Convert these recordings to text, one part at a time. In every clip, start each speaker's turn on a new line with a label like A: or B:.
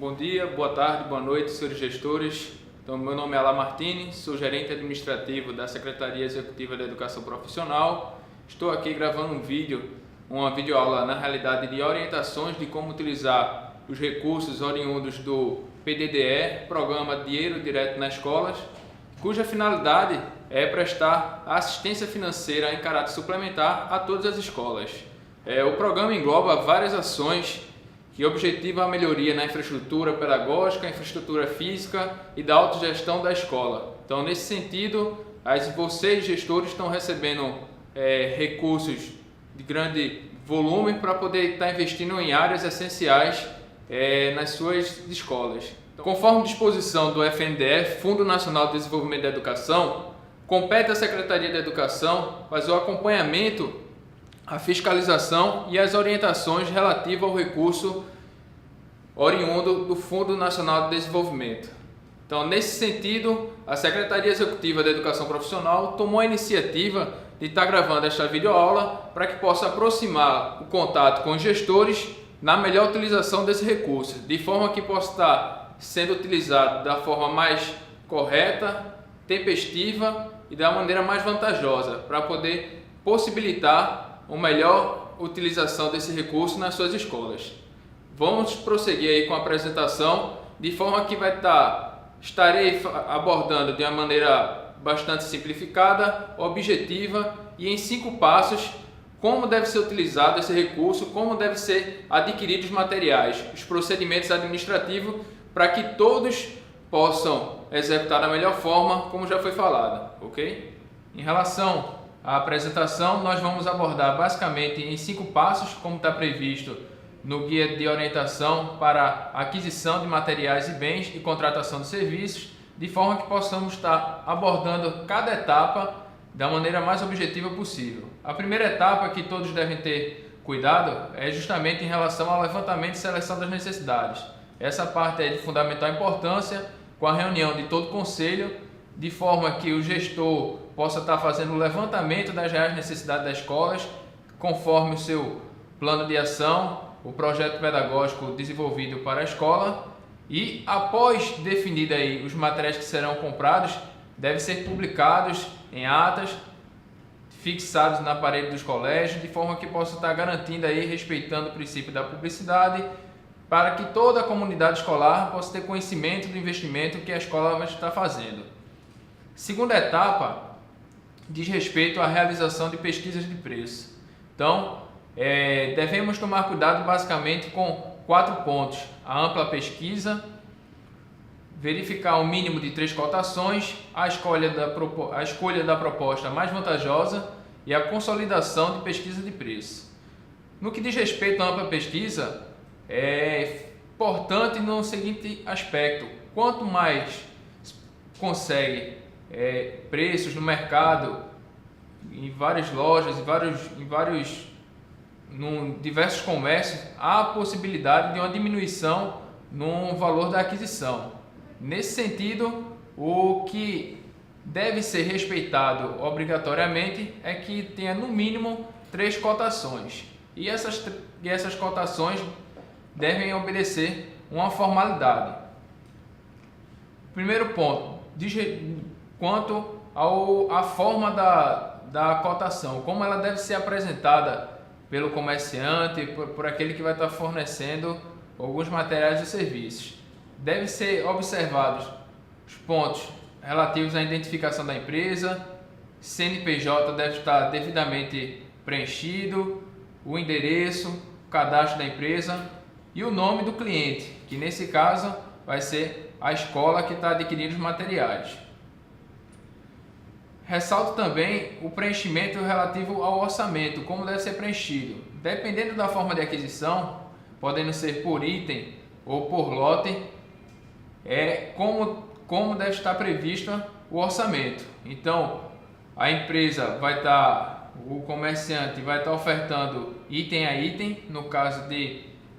A: Bom dia, boa tarde, boa noite, senhores gestores. Então, meu nome é Alain Martini, sou gerente administrativo da Secretaria Executiva da Educação Profissional. Estou aqui gravando uma videoaula, na realidade, de orientações de como utilizar os recursos oriundos do PDDE, Programa Dinheiro Direto nas Escolas, cuja finalidade é prestar assistência financeira em caráter suplementar a todas as escolas. O programa engloba várias ações que objetivam a melhoria na infraestrutura pedagógica, infraestrutura física e da autogestão da escola. Então, nesse sentido, vocês, gestores, estão recebendo recursos de grande volume para poder estar investindo em áreas essenciais nas suas escolas. Conforme disposição do FNDE, Fundo Nacional de Desenvolvimento da Educação, compete à Secretaria da Educação fazer o acompanhamento, a fiscalização e as orientações relativas ao recurso oriundo do Fundo Nacional de Desenvolvimento. Então, nesse sentido, a Secretaria Executiva da Educação Profissional tomou a iniciativa de estar gravando esta videoaula para que possa aproximar o contato com os gestores na melhor utilização desse recurso, de forma que possa estar sendo utilizado da forma mais correta, tempestiva e da maneira mais vantajosa, para poder possibilitar uma melhor utilização desse recurso nas suas escolas. Vamos prosseguir aí com a apresentação, de forma que estarei abordando de uma maneira bastante simplificada, objetiva e em 5 passos como deve ser utilizado esse recurso, como deve ser adquiridos os materiais, os procedimentos administrativos, para que todos possam executar da melhor forma, como já foi falado, ok? Em relação à apresentação, nós vamos abordar basicamente em 5 passos, como está previsto no Guia de Orientação para Aquisição de Materiais e Bens e Contratação de Serviços, de forma que possamos estar abordando cada etapa da maneira mais objetiva possível. A primeira etapa que todos devem ter cuidado é justamente em relação ao levantamento e seleção das necessidades. Essa parte é de fundamental importância, com a reunião de todo o conselho, de forma que o gestor possa estar fazendo o levantamento das reais necessidades das escolas, conforme o seu plano de ação, o projeto pedagógico desenvolvido para a escola, e após definido aí os materiais que serão comprados, devem ser publicados em atas, fixados na parede dos colégios, de forma que possa estar garantindo aí, respeitando o princípio da publicidade, para que toda a comunidade escolar possa ter conhecimento do investimento que a escola vai estar fazendo. Segunda etapa diz respeito à realização de pesquisas de preço. Então, devemos tomar cuidado basicamente com 4 pontos: a ampla pesquisa, verificar o mínimo de 3 cotações, a escolha da proposta mais vantajosa e a consolidação de pesquisa de preço. No que diz respeito à ampla pesquisa, é importante no seguinte aspecto: quanto mais consegue preços no mercado, em várias lojas, em diversos comércios, há a possibilidade de uma diminuição no valor da aquisição. Nesse sentido, o que deve ser respeitado obrigatoriamente é que tenha no mínimo 3 cotações, e essas cotações devem obedecer uma formalidade. Primeiro ponto, quanto à forma da cotação, como ela deve ser apresentada pelo comerciante, por aquele que vai estar fornecendo alguns materiais e serviços. Deve ser observados os pontos relativos à identificação da empresa, CNPJ deve estar devidamente preenchido, o endereço, o cadastro da empresa e o nome do cliente, que nesse caso vai ser a escola que está adquirindo os materiais. Ressalto também o preenchimento relativo ao orçamento, como deve ser preenchido. Dependendo da forma de aquisição, podendo ser por item ou por lote, como deve estar previsto o orçamento. Então, a empresa o comerciante vai estar ofertando item a item, no caso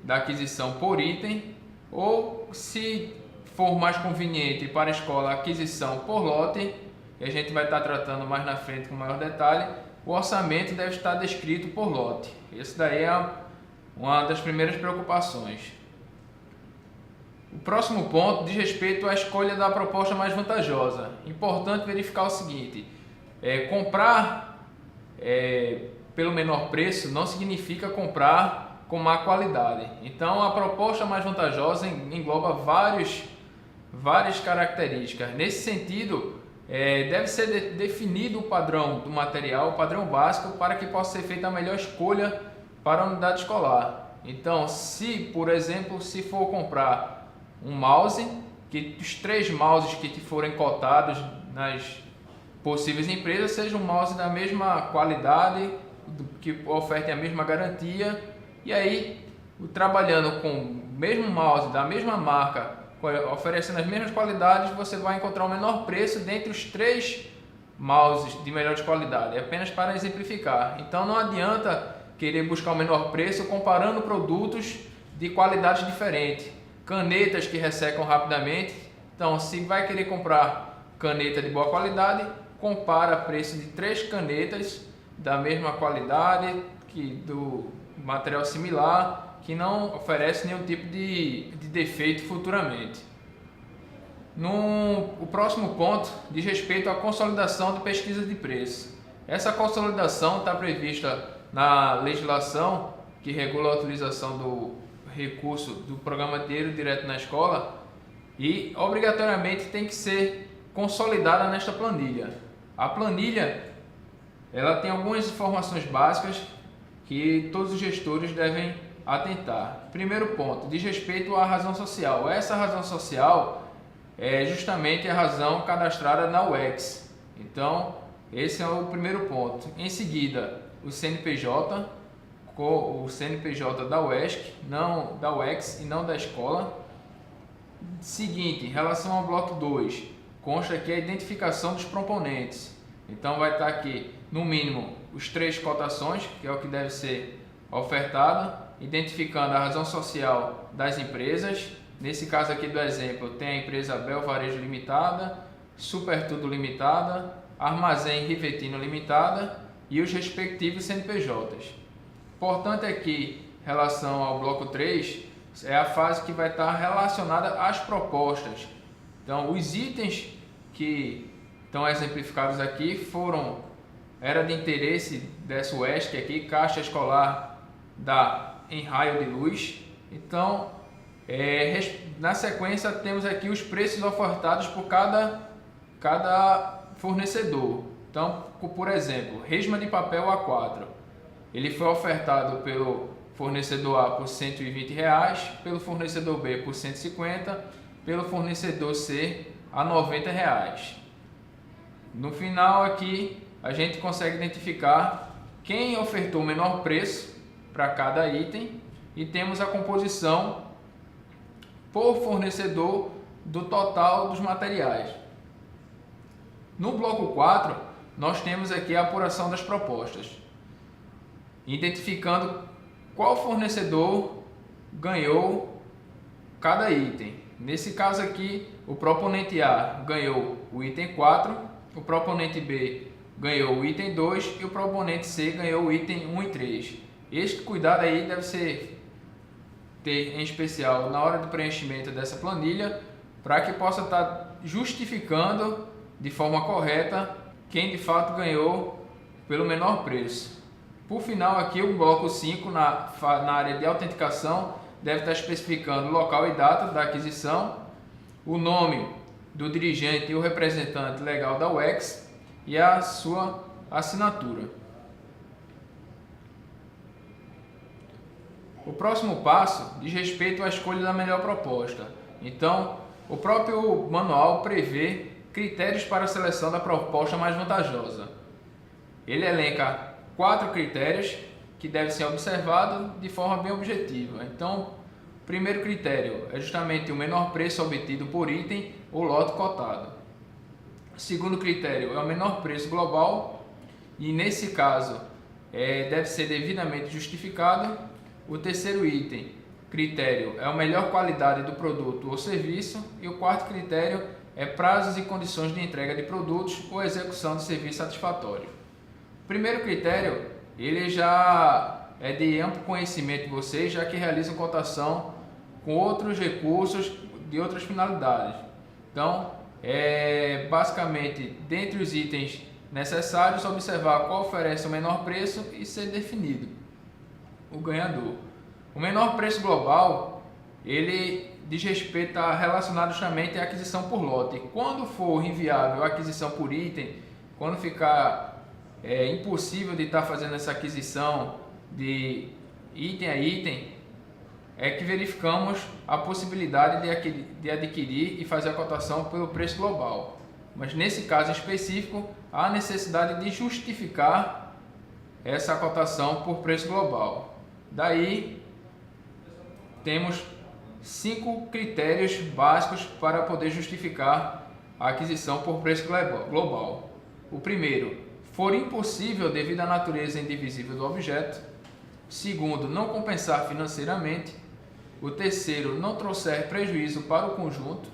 A: da aquisição por item, ou se for mais conveniente para a escola a aquisição por lote, que a gente vai estar tratando mais na frente com maior detalhe, o orçamento deve estar descrito por lote. Esse daí é uma das primeiras preocupações. O próximo ponto diz respeito à escolha da proposta mais vantajosa. Importante verificar o seguinte: comprar pelo menor preço não significa comprar com má qualidade. Então, a proposta mais vantajosa engloba várias características. Nesse sentido, deve ser definido o padrão do material, o padrão básico, para que possa ser feita a melhor escolha para a unidade escolar. Então, por exemplo, se for comprar um mouse, que os 3 mouses que forem cotados nas possíveis empresas sejam um mouse da mesma qualidade, que ofertem a mesma garantia, e aí, trabalhando com o mesmo mouse da mesma marca, oferecendo as mesmas qualidades, você vai encontrar o menor preço dentre os 3 mouses de melhor qualidade. É apenas para exemplificar. Então não adianta querer buscar o menor preço comparando produtos de qualidades diferentes. Canetas que ressecam rapidamente. Então, se vai querer comprar caneta de boa qualidade, compara preço de 3 canetas da mesma qualidade, do material similar, que não oferece nenhum tipo de defeito futuramente. O próximo ponto diz respeito à consolidação de pesquisa de preço. Essa consolidação está prevista na legislação que regula a utilização do recurso do programa Dinheiro Direto na Escola e obrigatoriamente tem que ser consolidada nesta planilha. A planilha ela tem algumas informações básicas que todos os gestores devem atentar. Primeiro ponto, diz respeito à razão social. Essa razão social é justamente a razão cadastrada na UEX. Então, esse é o primeiro ponto. Em seguida, o CNPJ da UESC, não da UEX e não da escola. Seguinte, em relação ao bloco 2, consta aqui a identificação dos proponentes. Então vai estar aqui, no mínimo, os 3 cotações, que é o que deve ser ofertado, identificando a razão social das empresas. Nesse caso aqui do exemplo, tem a empresa Bel Varejo Limitada, Super Tudo Limitada, Armazém Rivetino Limitada e os respectivos CNPJs. Importante aqui, em relação ao bloco 3, é a fase que vai estar relacionada às propostas. Então, os itens que estão exemplificados aqui era de interesse dessa UESC aqui, caixa escolar em raio de luz. Então, na sequência, temos aqui os preços ofertados por cada fornecedor. Então, por exemplo, resma de papel A4. Ele foi ofertado pelo fornecedor A por R$ 120, pelo fornecedor B por 150, pelo fornecedor C a R$ 90. No final aqui a gente consegue identificar quem ofertou o menor preço para cada item e temos a composição por fornecedor do total dos materiais. No bloco 4 nós temos aqui a apuração das propostas, identificando qual fornecedor ganhou cada item. Nesse caso aqui, o proponente A ganhou o item 4, o proponente B ganhou o item 2 e o proponente C ganhou o item 1 e 3. Este cuidado aí deve ter em especial na hora do preenchimento dessa planilha, para que possa estar justificando de forma correta quem de fato ganhou pelo menor preço. Por final, aqui o bloco 5, na área de autenticação, deve estar especificando o local e data da aquisição, o nome do dirigente e o representante legal da UEX e a sua assinatura. O próximo passo diz respeito à escolha da melhor proposta. Então, o próprio manual prevê critérios para a seleção da proposta mais vantajosa. Ele elenca 4 critérios que devem ser observados de forma bem objetiva. Então, o primeiro critério é justamente o menor preço obtido por item ou lote cotado. O segundo critério é o menor preço global e, nesse caso, deve ser devidamente justificado. O terceiro critério é a melhor qualidade do produto ou serviço. E o quarto critério é prazos e condições de entrega de produtos ou execução de serviço satisfatório. O primeiro critério, ele já é de amplo conhecimento de vocês, já que realizam cotação com outros recursos de outras finalidades. Então, basicamente, dentre os itens necessários, observar qual oferece o menor preço e ser definido o ganhador. O menor preço global, ele diz respeito a relacionado justamente à aquisição por lote. Quando for inviável a aquisição por item, quando ficar impossível de estar fazendo essa aquisição de item a item, é que verificamos a possibilidade de adquirir e fazer a cotação pelo preço global. Mas nesse caso específico, há necessidade de justificar essa cotação por preço global. Daí, temos 5 critérios básicos para poder justificar a aquisição por preço global. O primeiro, for impossível devido à natureza indivisível do objeto. Segundo, não compensar financeiramente. O terceiro, não trouxer prejuízo para o conjunto.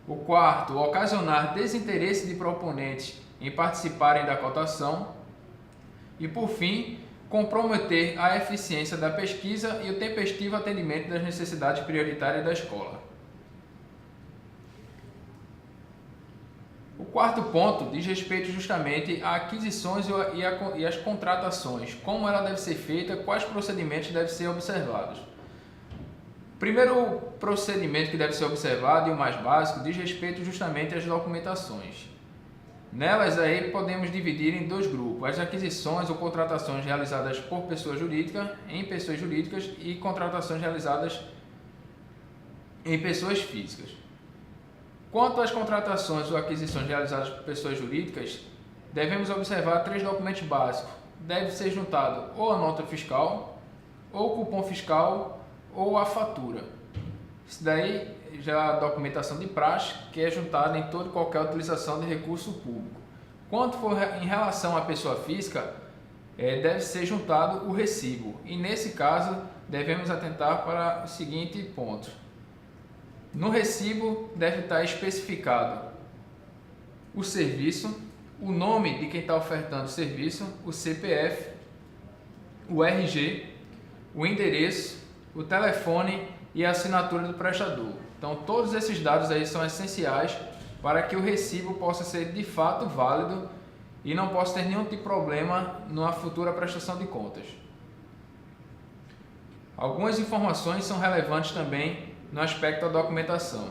A: O quarto, ocasionar desinteresse de proponentes em participarem da cotação. E por fim, comprometer a eficiência da pesquisa e o tempestivo atendimento das necessidades prioritárias da escola. O quarto ponto diz respeito justamente a aquisições e as contratações, como ela deve ser feita, quais procedimentos devem ser observados. O primeiro procedimento que deve ser observado, e o mais básico, diz respeito justamente às documentações. Nelas aí podemos dividir em 2 grupos, as aquisições ou contratações realizadas por pessoa jurídica, em pessoas jurídicas, e contratações realizadas em pessoas físicas. Quanto às contratações ou aquisições realizadas por pessoas jurídicas, devemos observar 3 documentos básicos. Deve ser juntado ou a nota fiscal, ou o cupom fiscal, ou a fatura. Isso daí já é a documentação de praxe, que é juntada em toda e qualquer utilização de recurso público. Quanto for em relação à pessoa física, deve ser juntado o recibo. E nesse caso, devemos atentar para o seguinte ponto. No recibo deve estar especificado o serviço, o nome de quem está ofertando o serviço, o CPF, o RG, o endereço, o telefone e a assinatura do prestador. Então, todos esses dados aí são essenciais para que o recibo possa ser de fato válido e não possa ter nenhum tipo de problema numa futura prestação de contas. Algumas informações são relevantes também no aspecto da documentação.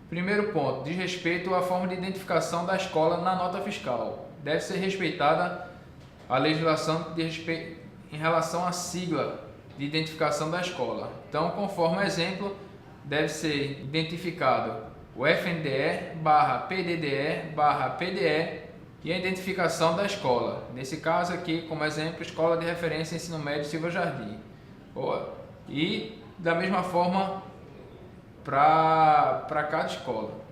A: Primeiro ponto, diz respeito à forma de identificação da escola na nota fiscal. Deve ser respeitada a legislação em relação à sigla de identificação da escola. Então, conforme exemplo, deve ser identificado o FNDE/PDDE/PDE e a identificação da escola. Nesse caso aqui, como exemplo, Escola de Referência Ensino Médio Silva Jardim. E da mesma forma para cada escola.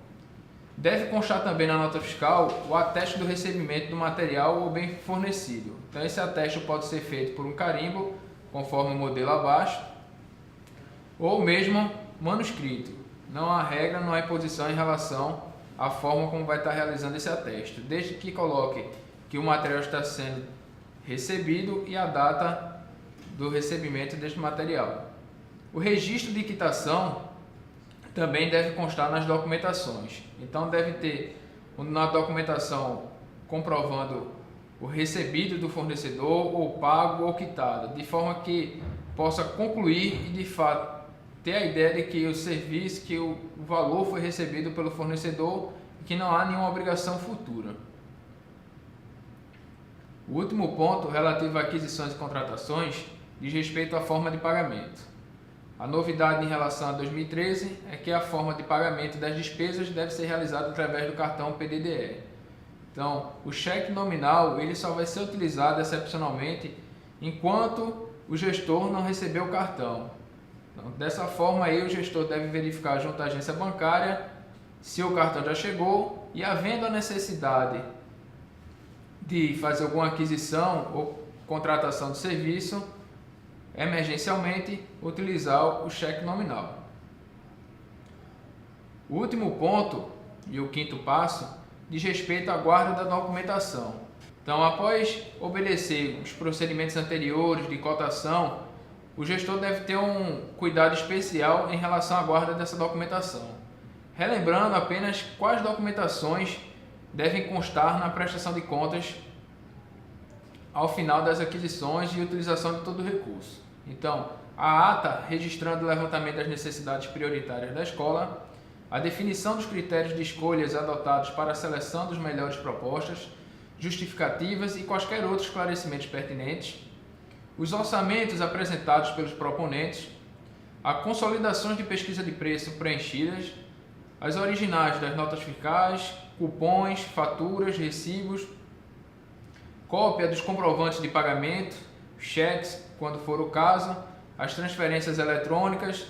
A: Deve constar também na nota fiscal o ateste do recebimento do material ou bem fornecido. Então, esse ateste pode ser feito por um carimbo, conforme o modelo abaixo, ou mesmo manuscrito. Não há regra, não há imposição em relação à forma como vai estar realizando esse ateste, desde que coloque que o material está sendo recebido e a data do recebimento deste material. O registro de quitação também deve constar nas documentações. Então, deve ter na documentação comprovando o recebido do fornecedor, ou pago ou quitado, de forma que possa concluir e de fato ter a ideia de que o serviço, que o valor foi recebido pelo fornecedor e que não há nenhuma obrigação futura. O último ponto, relativo a aquisições e contratações, diz respeito à forma de pagamento. A novidade em relação a 2013 é que a forma de pagamento das despesas deve ser realizada através do cartão PDDE. Então, o cheque nominal ele só vai ser utilizado excepcionalmente enquanto o gestor não receber o cartão. Então, dessa forma, aí, o gestor deve verificar junto à agência bancária se o cartão já chegou e, havendo a necessidade de fazer alguma aquisição ou contratação de serviço, emergencialmente utilizar o cheque nominal. O último ponto e o quinto passo diz respeito à guarda da documentação. Então, após obedecer os procedimentos anteriores de cotação, o gestor deve ter um cuidado especial em relação à guarda dessa documentação, relembrando apenas quais documentações devem constar na prestação de contas ao final das aquisições e utilização de todo o recurso. Então, a ata registrando o levantamento das necessidades prioritárias da escola, a definição dos critérios de escolhas adotados para a seleção dos melhores propostas, justificativas e quaisquer outros esclarecimentos pertinentes, os orçamentos apresentados pelos proponentes, a consolidações de pesquisa de preço preenchidas, as originais das notas fiscais, cupons, faturas, recibos, cópia dos comprovantes de pagamento, cheques, quando for o caso, as transferências eletrônicas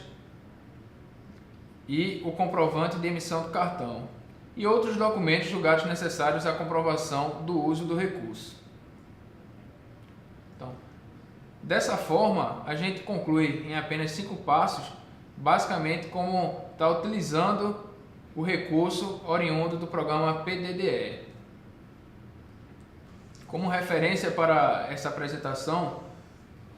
A: e o comprovante de emissão do cartão, e outros documentos julgados necessários à comprovação do uso do recurso. Então, dessa forma, a gente conclui em apenas 5 passos, basicamente como está utilizando o recurso oriundo do programa PDDE. Como referência para essa apresentação,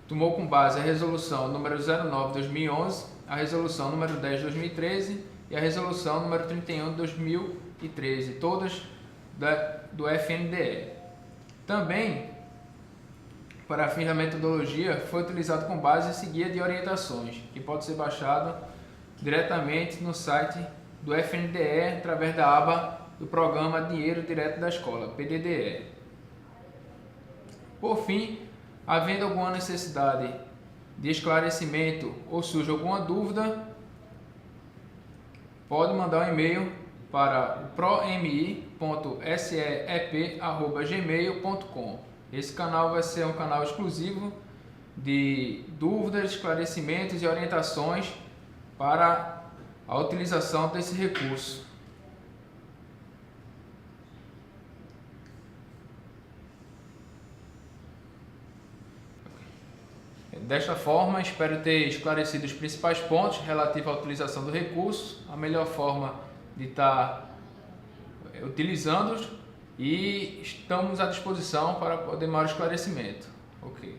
A: tomou como base a resolução número 09/2011, a resolução número 10/2013 e a resolução número 31/2013, todas do FNDE. Também, para fins da metodologia, foi utilizado com base esse guia de orientações, que pode ser baixado diretamente no site do FNDE através da aba do programa Dinheiro Direto da Escola, PDDE. Por fim, havendo alguma necessidade de esclarecimento ou surge alguma dúvida, pode mandar um e-mail para promi.seep@gmail.com. Esse canal vai ser um canal exclusivo de dúvidas, esclarecimentos e orientações para a utilização desse recurso. Desta forma, espero ter esclarecido os principais pontos relativos à utilização do recurso, a melhor forma de estar utilizando-os, e estamos à disposição para poder maior esclarecimento. Ok.